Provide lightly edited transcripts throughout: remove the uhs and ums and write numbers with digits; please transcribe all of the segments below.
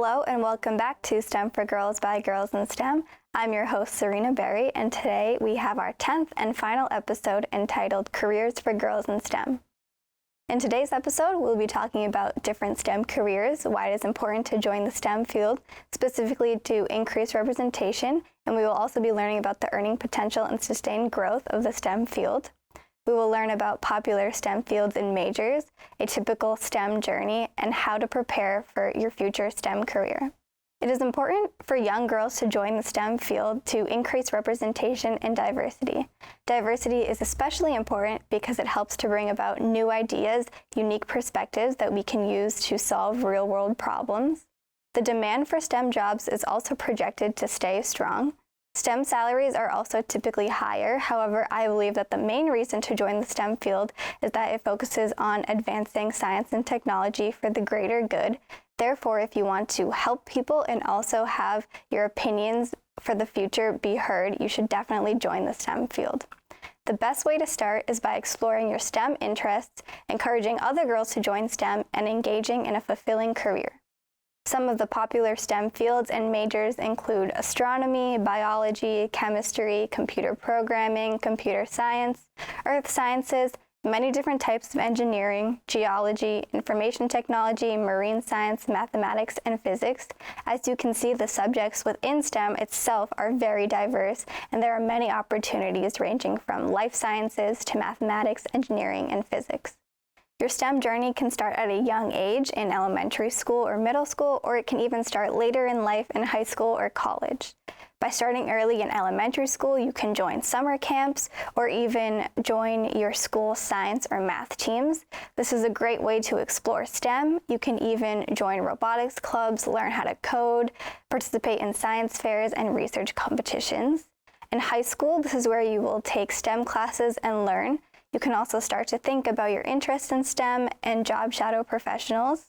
Hello and welcome back to STEM for Girls by Girls in STEM. I'm your host, Serena Berry, and today we have our 10th and final episode entitled Careers for Girls in STEM. In today's episode, we'll be talking about different STEM careers, why it is important to join the STEM field, specifically to increase representation, and we will also be learning about the earning potential and sustained growth of the STEM field. We will learn about popular STEM fields and majors, a typical STEM journey, and how to prepare for your future STEM career. It is important for young girls to join the STEM field to increase representation and diversity. Diversity is especially important because it helps to bring about new ideas, unique perspectives that we can use to solve real-world problems. The demand for STEM jobs is also projected to stay strong. STEM salaries are also typically higher. However, I believe that the main reason to join the STEM field is that it focuses on advancing science and technology for the greater good. Therefore, if you want to help people and also have your opinions for the future be heard, you should definitely join the STEM field. The best way to start is by exploring your STEM interests, encouraging other girls to join STEM, and engaging in a fulfilling career. Some of the popular STEM fields and majors include astronomy, biology, chemistry, computer programming, computer science, earth sciences, many different types of engineering, geology, information technology, marine science, mathematics, and physics. As you can see, the subjects within STEM itself are very diverse, and there are many opportunities ranging from life sciences to mathematics, engineering, and physics. Your STEM journey can start at a young age in elementary school or middle school, or it can even start later in life in high school or college. By starting early in elementary school, you can join summer camps or even join your school science or math teams. This is a great way to explore STEM. You can even join robotics clubs, learn how to code, participate in science fairs and research competitions. In high school, this is where you will take STEM classes and learn. You can also start to think about your interest in STEM and job shadow professionals.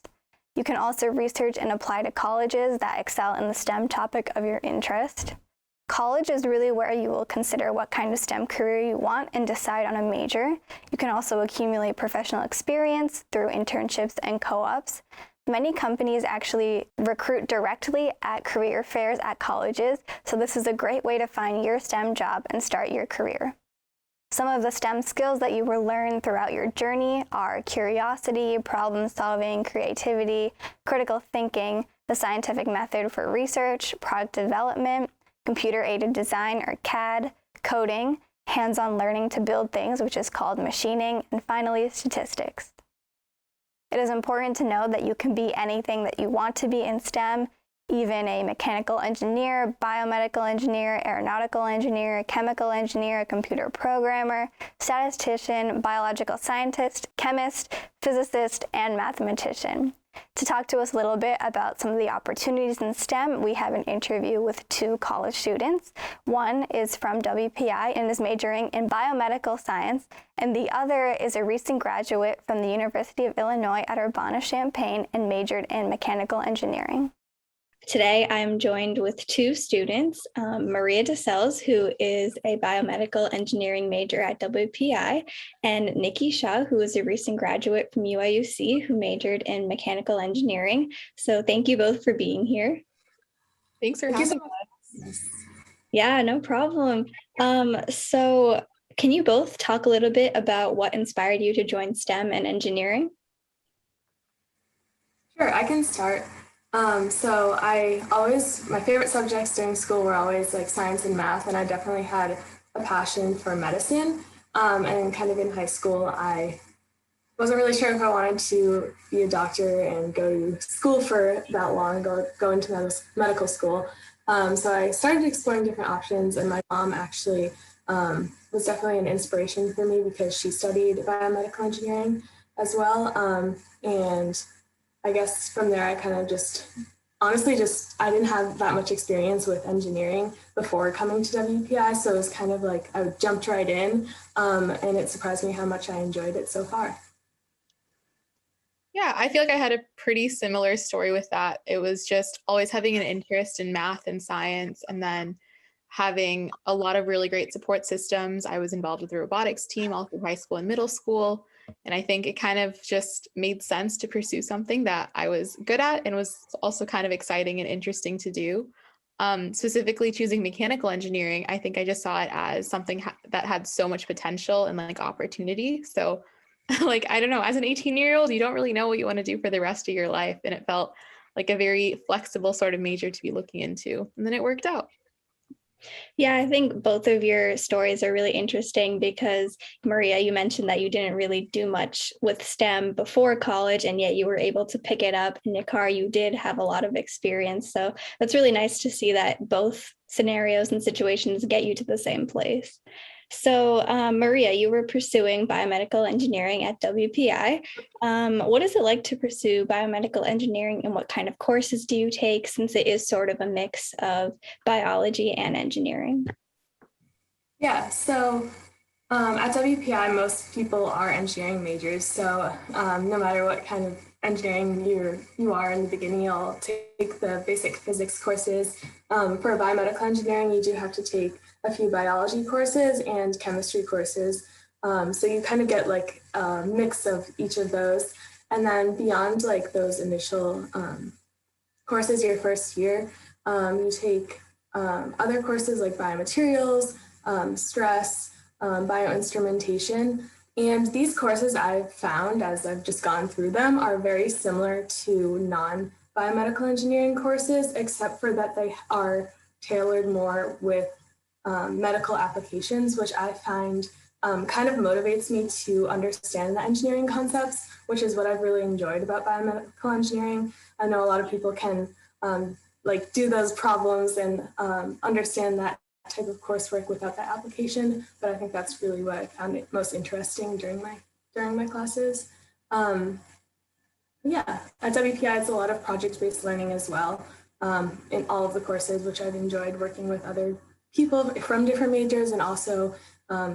You can also research and apply to colleges that excel in the STEM topic of your interest. College is really where you will consider what kind of STEM career you want and decide on a major. You can also accumulate professional experience through internships and co-ops. Many companies actually recruit directly at career fairs at colleges, so this is a great way to find your STEM job and start your career. Some of the STEM skills that you will learn throughout your journey are curiosity, problem solving, creativity, critical thinking, the scientific method for research, product development, computer-aided design or CAD, coding, hands-on learning to build things, which is called machining, and finally, statistics. It is important to know that you can be anything that you want to be in STEM, even a mechanical engineer, biomedical engineer, aeronautical engineer, chemical engineer, computer programmer, statistician, biological scientist, chemist, physicist, and mathematician. To talk to us a little bit about some of the opportunities in STEM, we have an interview with two college students. One is from WPI and is majoring in biomedical science, and the other is a recent graduate from the University of Illinois at Urbana-Champaign and majored in mechanical engineering. Today, I'm joined with two students, Maria DeSales, who is a biomedical engineering major at WPI, and Nikki Shaw, who is a recent graduate from UIUC, who majored in mechanical engineering. So thank you both for being here. Thanks for having us. Yeah, no problem. So can you both talk a little bit about what inspired you to join STEM and engineering? Sure, I can start. So my favorite subjects during school were always like science and math, and I definitely had a passion for medicine. And kind of in high school, I wasn't really sure if I wanted to be a doctor and go to school for that long, go into medical school. So I started exploring different options, and my mom actually was definitely an inspiration for me because she studied biomedical engineering as well. And I guess from there, I kind of I didn't have that much experience with engineering before coming to WPI. So it was kind of like I jumped right in, and it surprised me how much I enjoyed it so far. Yeah, I feel like I had a pretty similar story with that. It was just always having an interest in math and science, and then having a lot of really great support systems. I was involved with the robotics team all through high school and middle school. And I think it kind of just made sense to pursue something that I was good at and was also kind of exciting and interesting to do. Specifically choosing mechanical engineering, I think I just saw it as something that had so much potential and like opportunity. So like, I don't know, as an 18-year-old, you don't really know what you want to do for the rest of your life. And it felt like a very flexible sort of major to be looking into. And then it worked out. Yeah, I think both of your stories are really interesting because, Maria, you mentioned that you didn't really do much with STEM before college, and yet you were able to pick it up. And Nikar, you did have a lot of experience. So that's really nice to see that both scenarios and situations get you to the same place. So, Maria, you were pursuing biomedical engineering at WPI. What is it like to pursue biomedical engineering, and what kind of courses do you take, since it is sort of a mix of biology and engineering? Yeah, so at WPI, most people are engineering majors. So no matter what kind of engineering you are in the beginning, you'll take the basic physics courses. For biomedical engineering, you do have to take a few biology courses and chemistry courses. So you kind of get like a mix of each of those. And then beyond like those initial courses your first year, you take other courses like biomaterials, stress, bioinstrumentation. And these courses I've found as I've just gone through them are very similar to non-biomedical engineering courses, except for that they are tailored more with medical applications, which I find kind of motivates me to understand the engineering concepts, which is what I've really enjoyed about biomedical engineering. I know a lot of people can like do those problems and understand that type of coursework without that application, but I think that's really what I found it most interesting during my classes. Yeah, at WPI, it's a lot of project-based learning as well in all of the courses, which I've enjoyed working with other people from different majors and also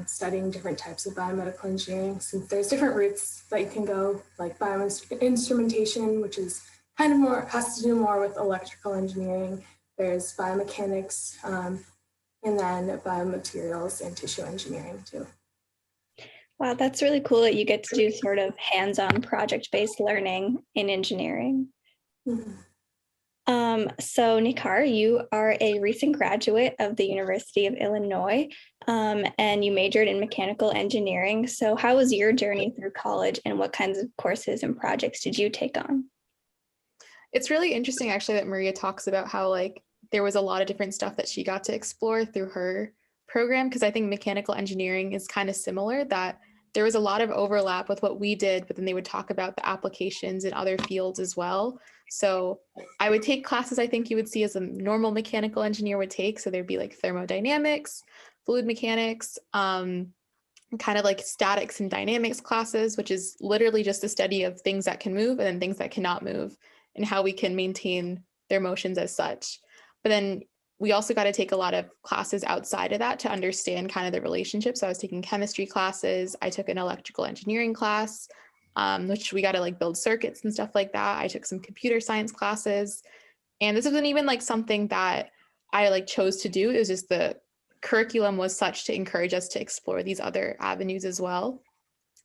studying different types of biomedical engineering, since there's different routes that you can go, like bioinstrumentation, which is kind of more, has to do more with electrical engineering. There's biomechanics, and then biomaterials and tissue engineering too. Wow, that's really cool that you get to do sort of hands-on project-based learning in engineering. Mm-hmm. So Nikar, you are a recent graduate of the University of Illinois, and you majored in mechanical engineering. So how was your journey through college, and what kinds of courses and projects did you take on? It's really interesting actually that Maria talks about how like there was a lot of different stuff that she got to explore through her program, because I think mechanical engineering is kind of similar, that there was a lot of overlap with what we did, but then they would talk about the applications in other fields as well. So I would take classes I think you would see as a normal mechanical engineer would take. So there'd be like thermodynamics, fluid mechanics, kind of like statics and dynamics classes, which is literally just the study of things that can move and then things that cannot move and how we can maintain their motions as such. But then we also got to take a lot of classes outside of that to understand kind of the relationship. So I was taking chemistry classes. I took an electrical engineering class, which we got to like build circuits and stuff like that. I took some computer science classes. And this wasn't even like something that I like chose to do. It was just the curriculum was such to encourage us to explore these other avenues as well.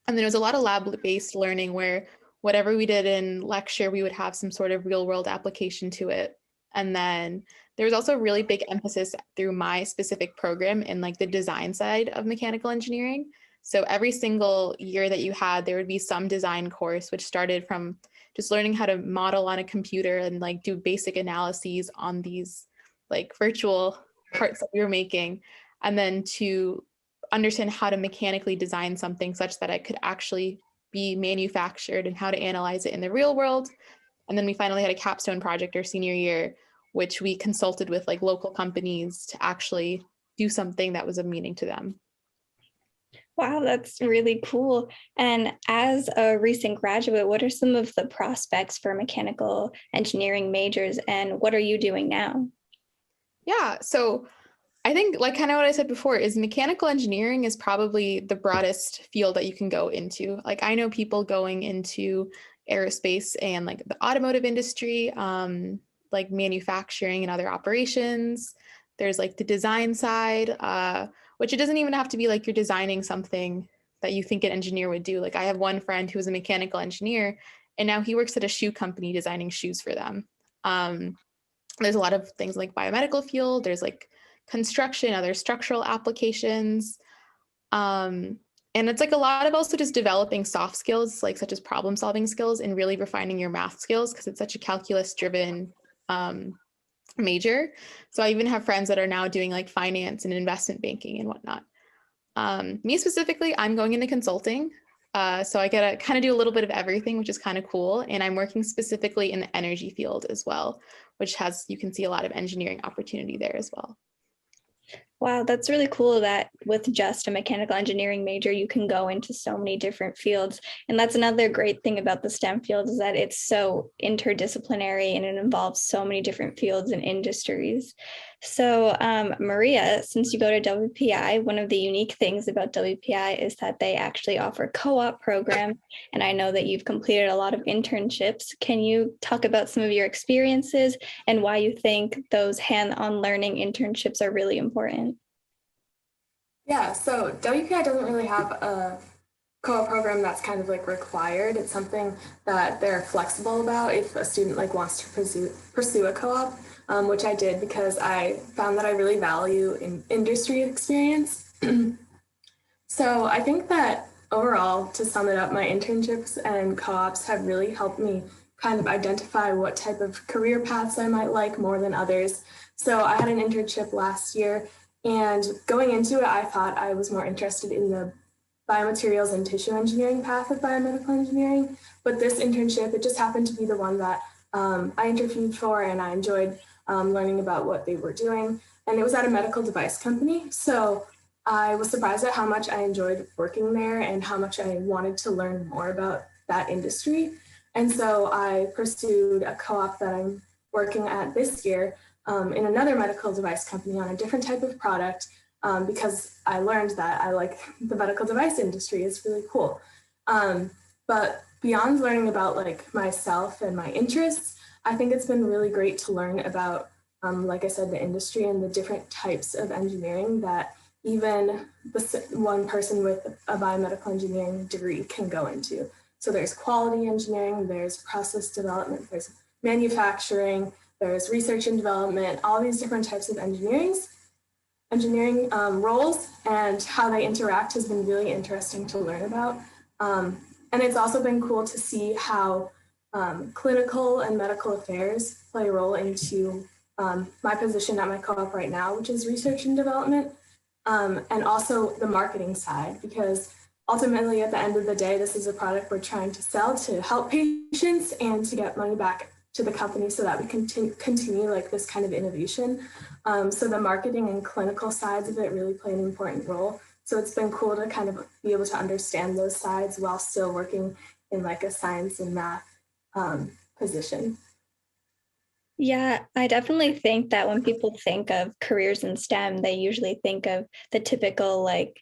And there was a lot of lab-based learning where whatever we did in lecture, we would have some sort of real-world application to it. And then there was also a really big emphasis through my specific program in like the design side of mechanical engineering. So every single year that you had, there would be some design course, which started from just learning how to model on a computer and like do basic analyses on these like virtual parts that we were making, and then to understand how to mechanically design something such that it could actually be manufactured and how to analyze it in the real world. And then we finally had a capstone project our senior year, which we consulted with like local companies to actually do something that was of meaning to them. Wow, that's really cool. And as a recent graduate, what are some of the prospects for mechanical engineering majors, and what are you doing now? Yeah, so I think like kind of what I said before is mechanical engineering is probably the broadest field that you can go into. Like I know people going into aerospace and like the automotive industry, like manufacturing and other operations. There's like the design side, which it doesn't even have to be like you're designing something that you think an engineer would do. Like I have one friend who was a mechanical engineer, and now he works at a shoe company designing shoes for them. There's a lot of things like biomedical field, there's like construction, other structural applications. And it's like a lot of also just developing soft skills, like such as problem solving skills and really refining your math skills because it's such a calculus driven major. So I even have friends that are now doing like finance and investment banking and whatnot. Me specifically, I'm going into consulting. So I get to kind of do a little bit of everything, which is kind of cool. And I'm working specifically in the energy field as well, which has, you can see a lot of engineering opportunity there as well. Wow, that's really cool that with just a mechanical engineering major, you can go into so many different fields. And that's another great thing about the STEM field is that it's so interdisciplinary and it involves so many different fields and industries. So Maria, since you go to WPI, one of the unique things about WPI is that they actually offer co-op programs. And I know that you've completed a lot of internships. Can you talk about some of your experiences and why you think those hands-on learning internships are really important? Yeah, so WPI doesn't really have a co-op program that's kind of like required. It's something that they're flexible about if a student like wants to pursue a co-op, which I did because I found that I really value in industry experience. So I think that overall, to sum it up, my internships and co-ops have really helped me kind of identify what type of career paths I might like more than others. So I had an internship last year, and going into it, I thought I was more interested in the biomaterials and tissue engineering path of biomedical engineering. But this internship, it just happened to be the one that I interviewed for, and I enjoyed learning about what they were doing. And it was at a medical device company. So I was surprised at how much I enjoyed working there and how much I wanted to learn more about that industry. And so I pursued a co-op that I'm working at this year in another medical device company on a different type of product because I learned that I like the medical device industry. It's really cool. But beyond learning about like myself and my interests, I think it's been really great to learn about, like I said, the industry and the different types of engineering that even one person with a biomedical engineering degree can go into. So there's quality engineering, there's process development, there's manufacturing, there's research and development, all these different types of engineering roles, and how they interact has been really interesting to learn about. And it's also been cool to see how clinical and medical affairs play a role into my position at my co-op right now, which is research and development, and also the marketing side, because ultimately at the end of the day, this is a product we're trying to sell to help patients and to get money back to the company so that we can continue like this kind of innovation. So the marketing and clinical sides of it really play an important role. So it's been cool to kind of be able to understand those sides while still working in like a science and math position. Yeah, I definitely think that when people think of careers in STEM, they usually think of the typical like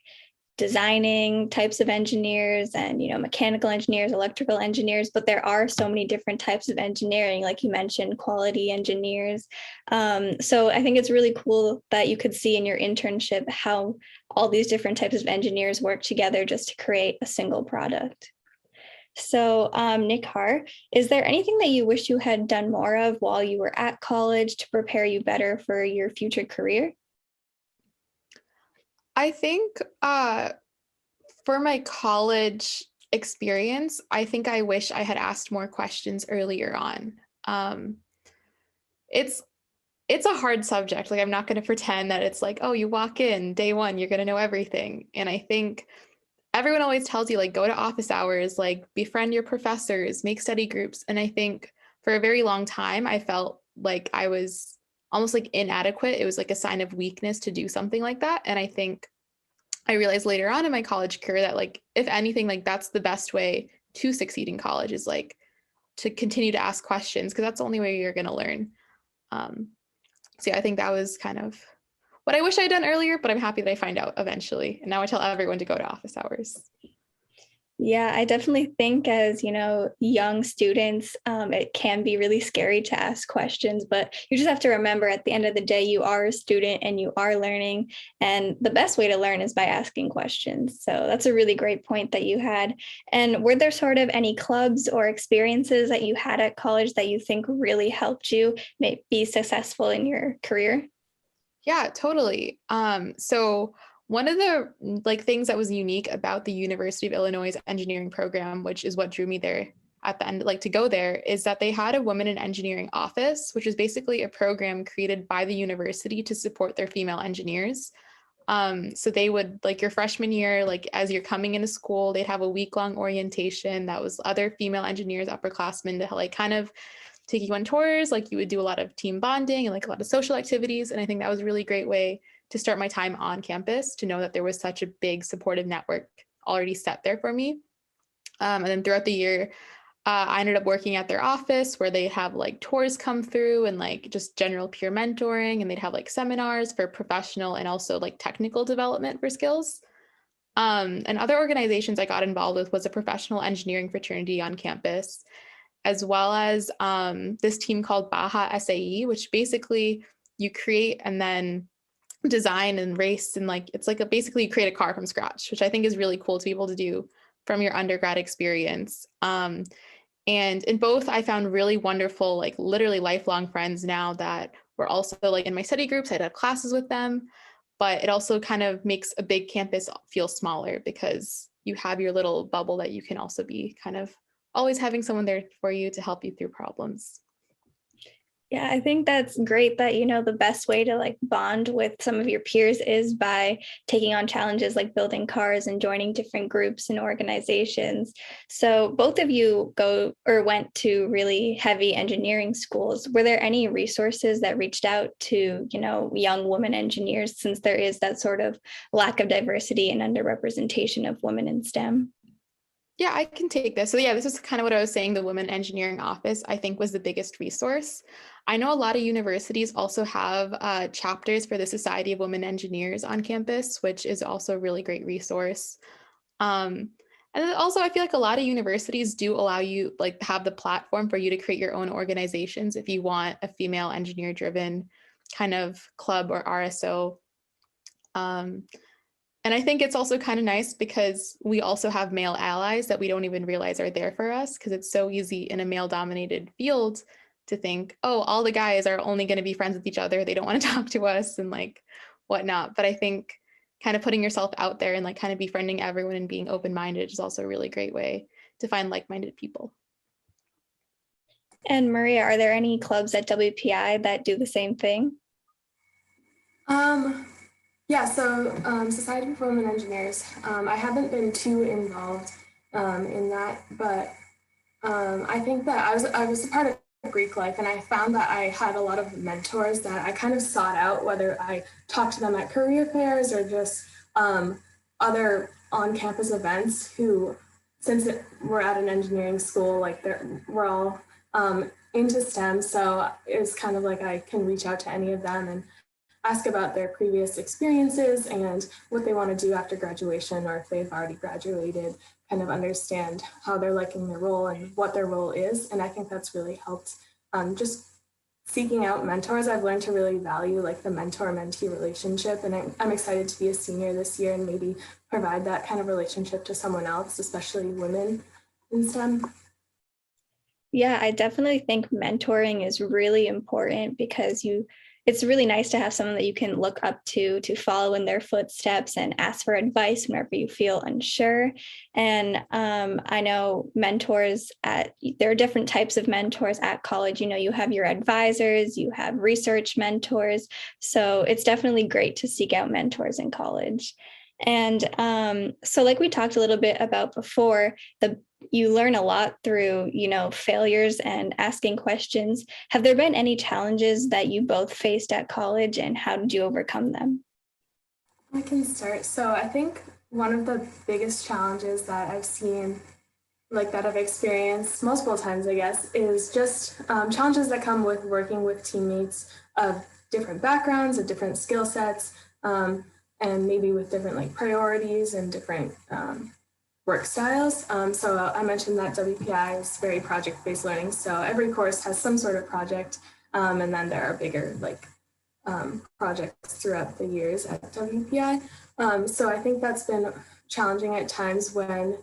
designing types of engineers and mechanical engineers, electrical engineers, but there are so many different types of engineering, like you mentioned, quality engineers. So I think it's really cool that you could see in your internship how all these different types of engineers work together just to create a single product. So Nikhar, is there anything that you wish you had done more of while you were at college to prepare you better for your future career? I think for my college experience, I think I wish I had asked more questions earlier on. It's a hard subject. Like I'm not going to pretend that it's like, oh, you walk in day one, you're going to know everything. And I think everyone always tells you like go to office hours, like befriend your professors, make study groups. And I think for a very long time, I felt like I was almost like inadequate. It was like a sign of weakness to do something like that. And I think I realized later on in my college career that like, if anything, like that's the best way to succeed in college is like to continue to ask questions because that's the only way you're going to learn. So yeah, I think that was kind of what I wish I'd done earlier, but I'm happy that I find out eventually. And now I tell everyone to go to office hours. Yeah, I definitely think as, young students, it can be really scary to ask questions, but you just have to remember at the end of the day, you are a student and you are learning. And the best way to learn is by asking questions. So that's a really great point that you had. And were there sort of any clubs or experiences that you had at college that you think really helped you be successful in your career? Yeah, totally. So one of the things that was unique about the University of Illinois engineering program, which is what drew me there at the end, to go there, is that they had a women in engineering office, which is basically a program created by the university to support their female engineers. So they would your freshman year, as you're coming into school, they'd have a week-long orientation that was other female engineers, upperclassmen to kind of take you on tours. You would do a lot of team bonding and a lot of social activities. And I think that was a really great way to start my time on campus, to know that there was such a big supportive network already set there for me. And then throughout the year, I ended up working at their office where they have tours come through and just general peer mentoring, and they'd have seminars for professional and also technical development for skills. And other organizations I got involved with was a professional engineering fraternity on campus, as well as this team called Baja SAE, which basically you create and then design and race, and basically you create a car from scratch, which I think is really cool to be able to do from your undergrad experience. And in both, I found really wonderful, literally lifelong friends now that were also in my study groups. I'd have classes with them, but it also kind of makes a big campus feel smaller because you have your little bubble that you can also be kind of always having someone there for you to help you through problems. Yeah, I think that's great that, the best way to bond with some of your peers is by taking on challenges like building cars and joining different groups and organizations. So both of you go or went to really heavy engineering schools. Were there any resources that reached out to, young women engineers, since there is that sort of lack of diversity and underrepresentation of women in STEM? Yeah, I can take this. So yeah, this is kind of what I was saying. The Women Engineering Office, I think, was the biggest resource. I know a lot of universities also have chapters for the Society of Women Engineers on campus, which is also a really great resource. Um, and then also, I feel like a lot of universities do allow you, have the platform for you to create your own organizations if you want a female engineer-driven kind of club or RSO. And I think it's also kind of nice because we also have male allies that we don't even realize are there for us, because it's so easy in a male dominated field to think, oh, all the guys are only going to be friends with each other. They don't want to talk to us and whatnot. But I think kind of putting yourself out there and kind of befriending everyone and being open-minded is also a really great way to find like-minded people. And Maria, are there any clubs at WPI that do the same thing? Yeah, so Society for Women Engineers, I haven't been too involved in that, but I think that I was a part of Greek life, and I found that I had a lot of mentors that I kind of sought out, whether I talked to them at career fairs or just other on-campus events. Who, since we're at an engineering school, we're all into STEM, so it's kind of I can reach out to any of them and ask about their previous experiences and what they want to do after graduation, or if they've already graduated, kind of understand how they're liking their role and what their role is. And I think that's really helped. Just seeking out mentors, I've learned to really value the mentor-mentee relationship. And I'm excited to be a senior this year and maybe provide that kind of relationship to someone else, especially women in STEM. Yeah, I definitely think mentoring is really important because it's really nice to have someone that you can look up to follow in their footsteps and ask for advice whenever you feel unsure. And I know there are different types of mentors at college. You have your advisors, you have research mentors. So it's definitely great to seek out mentors in college. And so like we talked a little bit about before, you learn a lot through, failures and asking questions. Have there been any challenges that you both faced at college, and how did you overcome them? I can start. So I think one of the biggest challenges that I've seen, that I've experienced multiple times, I guess, is just challenges that come with working with teammates of different backgrounds, of different skill sets, and maybe with different priorities and different work styles. So I mentioned that WPI is very project-based learning. So every course has some sort of project, and then there are bigger projects throughout the years at WPI. So I think that's been challenging at times when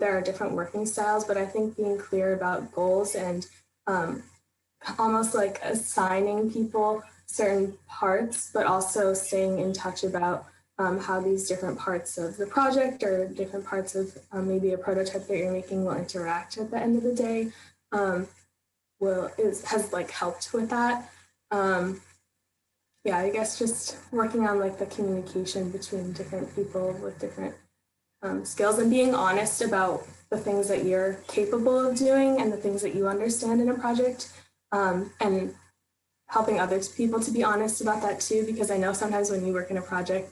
there are different working styles, but I think being clear about goals and almost like assigning people certain parts, but also staying in touch about how these different parts of the project or different parts of maybe a prototype that you're making will interact at the end of the day has like helped with that. Yeah, I guess just working on like the communication between different people with different skills and being honest about the things that you're capable of doing and the things that you understand in a project, and helping other people to be honest about that too, because I know sometimes when you work in a project,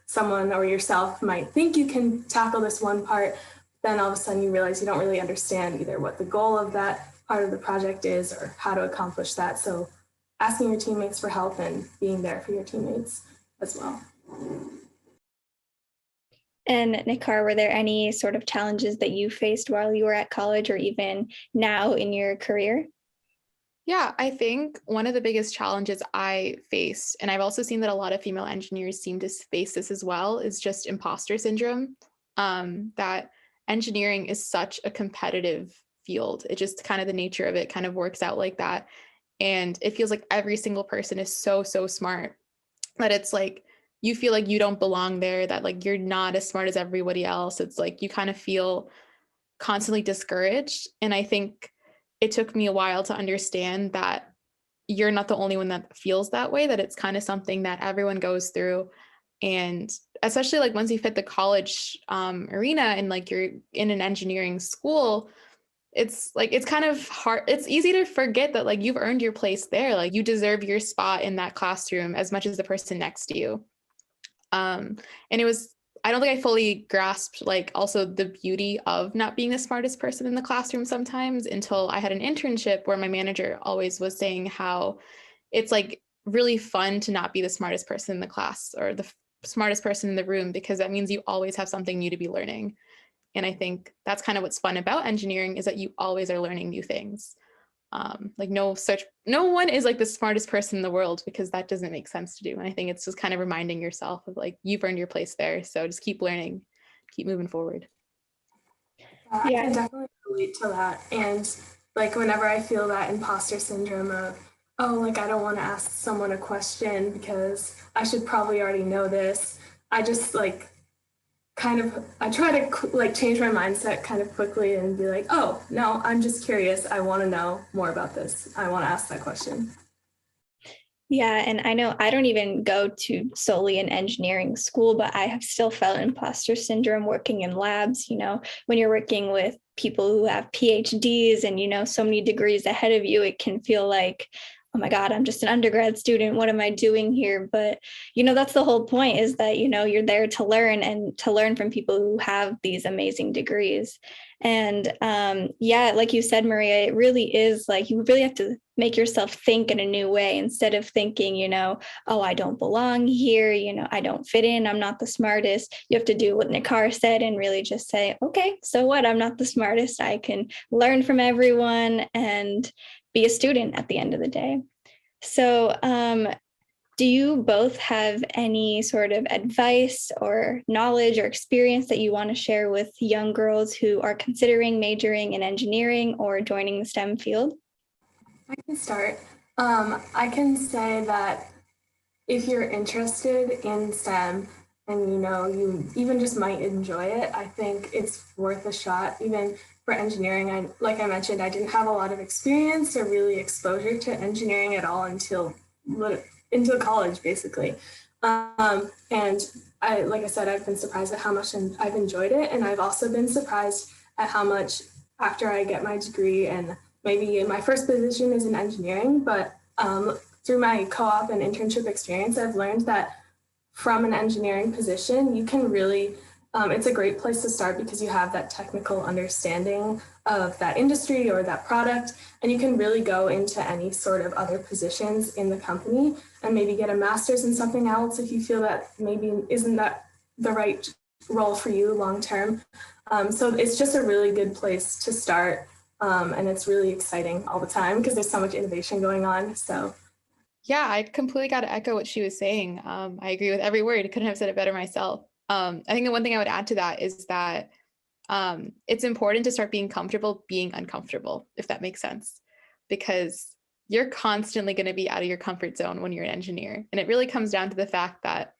someone or yourself might think you can tackle this one part, then all of a sudden you realize you don't really understand either what the goal of that part of the project is or how to accomplish that. So asking your teammates for help and being there for your teammates as well. And Nikar, were there any sort of challenges that you faced while you were at college or even now in your career? Yeah, I think one of the biggest challenges I faced, and I've also seen that a lot of female engineers seem to face this as well, is just imposter syndrome. That engineering is such a competitive field. It just kind of the nature of it kind of works out like that. And it feels like every single person is so smart that it's like you feel like you don't belong there, that like you're not as smart as everybody else. It's like you kind of feel constantly discouraged. And I think it took me a while to understand that you're not the only one that feels that way, that it's kind of something that everyone goes through. And especially like once you hit the college arena and like you're in an engineering school, it's like it's kind of hard. It's easy to forget that like you've earned your place there. Like you deserve your spot in that classroom as much as the person next to you. And it was, I don't think I fully grasped like also the beauty of not being the smartest person in the classroom sometimes until I had an internship where my manager always was saying how it's like really fun to not be the smartest person in the class or the smartest person in the room, because that means you always have something new to be learning. And I think that's kind of what's fun about engineering, is that you always are learning new things. Like no one is like the smartest person in the world, because that doesn't make sense to do. And I think it's just kind of reminding yourself of like, you've earned your place there. So just keep learning, keep moving forward. I can definitely relate to that. And like whenever I feel that imposter syndrome of, oh, like I don't want to ask someone a question because I should probably already know this, I just like I try to like change my mindset kind of quickly and be like, oh, no, I'm just curious. I want to know more about this. I want to ask that question. Yeah, and I know I don't even go to solely an engineering school, but I have still felt imposter syndrome working in labs. You know, when you're working with people who have PhDs and, you know, so many degrees ahead of you, it can feel like, oh my God, I'm just an undergrad student. What am I doing here? But, you know, that's the whole point, is that, you know, you're there to learn and to learn from people who have these amazing degrees. And yeah, like you said, Maria, it really is like you really have to make yourself think in a new way instead of thinking, you know, oh, I don't belong here. You know, I don't fit in. I'm not the smartest. You have to do what Nikar said and really just say, okay, so what? I'm not the smartest. I can learn from everyone and be a student at the end of the day. So do you both have any sort of advice or knowledge or experience that you want to share with young girls who are considering majoring in engineering or joining the STEM field? I can start. I can say that if you're interested in STEM and you know you even just might enjoy it, I think it's worth a shot. Even for engineering, like I mentioned, I didn't have a lot of experience or really exposure to engineering at all until college, basically. And like I said, I've been surprised at how much I've enjoyed it, and I've also been surprised at how much after I get my degree and maybe my first position is in engineering, but through my co-op and internship experience, I've learned that from an engineering position, you can really, it's a great place to start because you have that technical understanding of that industry or that product, and you can really go into any sort of other positions in the company and maybe get a master's in something else if you feel that maybe isn't that the right role for you long term. So it's just a really good place to start. And it's really exciting all the time because there's so much innovation going on. So Yeah, I completely got to echo what she was saying. I agree with every word. I couldn't have said it better myself. I think the one thing I would add to that is that it's important to start being comfortable being uncomfortable, if that makes sense, because you're constantly going to be out of your comfort zone when you're an engineer. And it really comes down to the fact that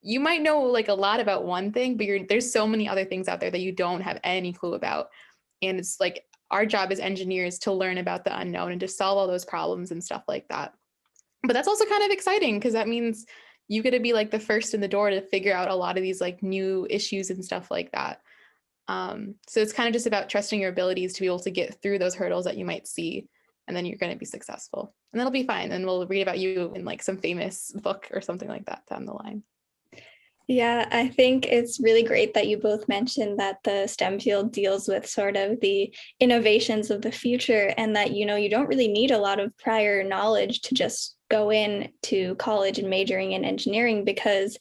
you might know like a lot about one thing, but there's so many other things out there that you don't have any clue about. And it's like our job as engineers to learn about the unknown and to solve all those problems and stuff like that. But that's also kind of exciting because that means you get to be like the first in the door to figure out a lot of these like new issues and stuff like that. So it's kind of just about trusting your abilities to be able to get through those hurdles that you might see, and then you're going to be successful, and that'll be fine. And we'll read about you in like some famous book or something like that down the line. Yeah, I think it's really great that you both mentioned that the STEM field deals with sort of the innovations of the future, and that, you don't really need a lot of prior knowledge to just go in to college and majoring in engineering, because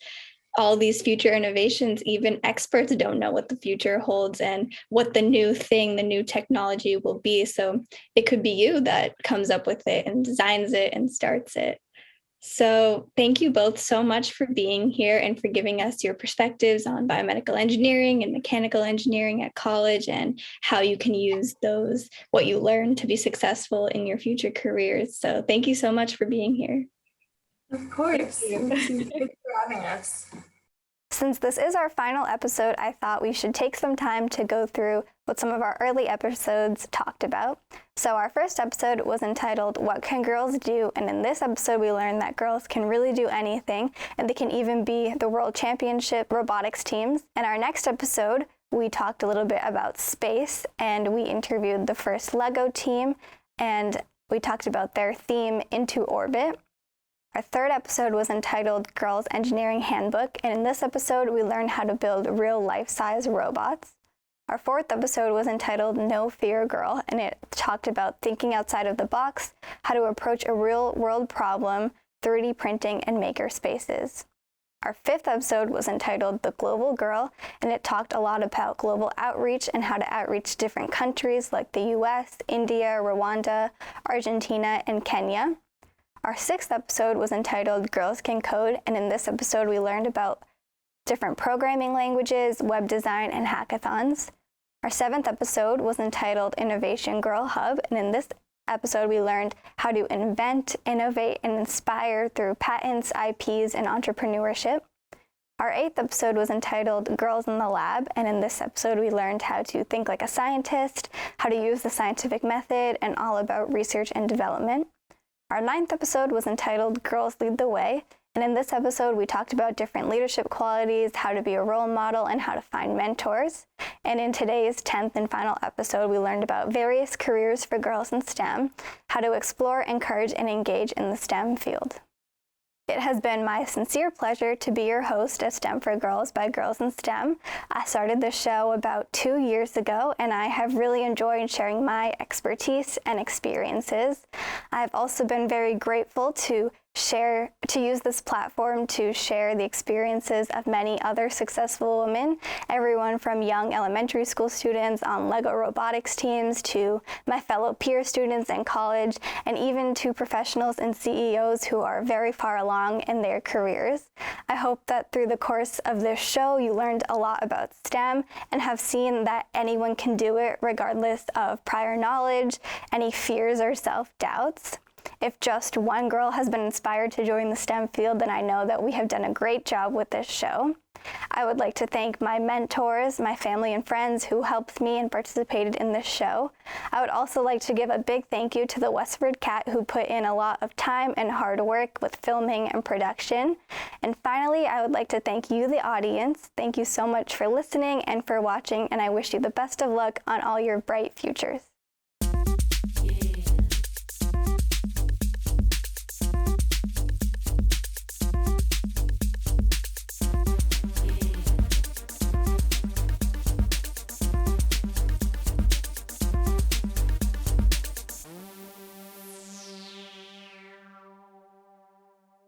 all these future innovations, even experts don't know what the future holds and what the new thing, the new technology will be. So it could be you that comes up with it and designs it and starts it. So thank you both so much for being here and for giving us your perspectives on biomedical engineering and mechanical engineering at college, and how you can use what you learn to be successful in your future careers. So thank you so much for being here. of course, thank you for having us. Since this is our final episode, I thought we should take some time to go through what some of our early episodes talked about. So our first episode was entitled, What Can Girls Do? And in this episode, we learned that girls can really do anything, and they can even be the World Championship robotics teams. In our next episode, we talked a little bit about space, and we interviewed the first LEGO team, and we talked about their theme, Into Orbit. Our third episode was entitled Girls Engineering Handbook, and in this episode, we learned how to build real life-size robots. Our fourth episode was entitled No Fear Girl, and it talked about thinking outside of the box, how to approach a real-world problem, 3D printing, and maker spaces. Our fifth episode was entitled The Global Girl, and it talked a lot about global outreach and how to outreach different countries like the US, India, Rwanda, Argentina, and Kenya. Our sixth episode was entitled Girls Can Code, and in this episode we learned about different programming languages, web design, and hackathons. Our seventh episode was entitled Innovation Girl Hub, and in this episode we learned how to invent, innovate, and inspire through patents, IPs, and entrepreneurship. Our eighth episode was entitled Girls in the Lab, and in this episode we learned how to think like a scientist, how to use the scientific method, and all about research and development. Our ninth episode was entitled Girls Lead the Way, and in this episode we talked about different leadership qualities, how to be a role model, and how to find mentors. And in today's 10th and final episode, we learned about various careers for girls in STEM, how to explore, encourage, and engage in the STEM field. It has been my sincere pleasure to be your host at STEM for Girls by Girls in STEM. I started the show about 2 years ago, and I have really enjoyed sharing my expertise and experiences. I've also been very grateful to use this platform to share the experiences of many other successful women, everyone from young elementary school students on LEGO robotics teams to my fellow peer students in college, and even to professionals and CEOs who are very far along in their careers. I hope that through the course of this show you learned a lot about STEM and have seen that anyone can do it regardless of prior knowledge, any fears or self-doubts. If just one girl has been inspired to join the STEM field, then I know that we have done a great job with this show. I would like to thank my mentors, my family and friends who helped me and participated in this show. I would also like to give a big thank you to the WestfordCAT, who put in a lot of time and hard work with filming and production. And finally, I would like to thank you, the audience. Thank you so much for listening and for watching, and I wish you the best of luck on all your bright futures.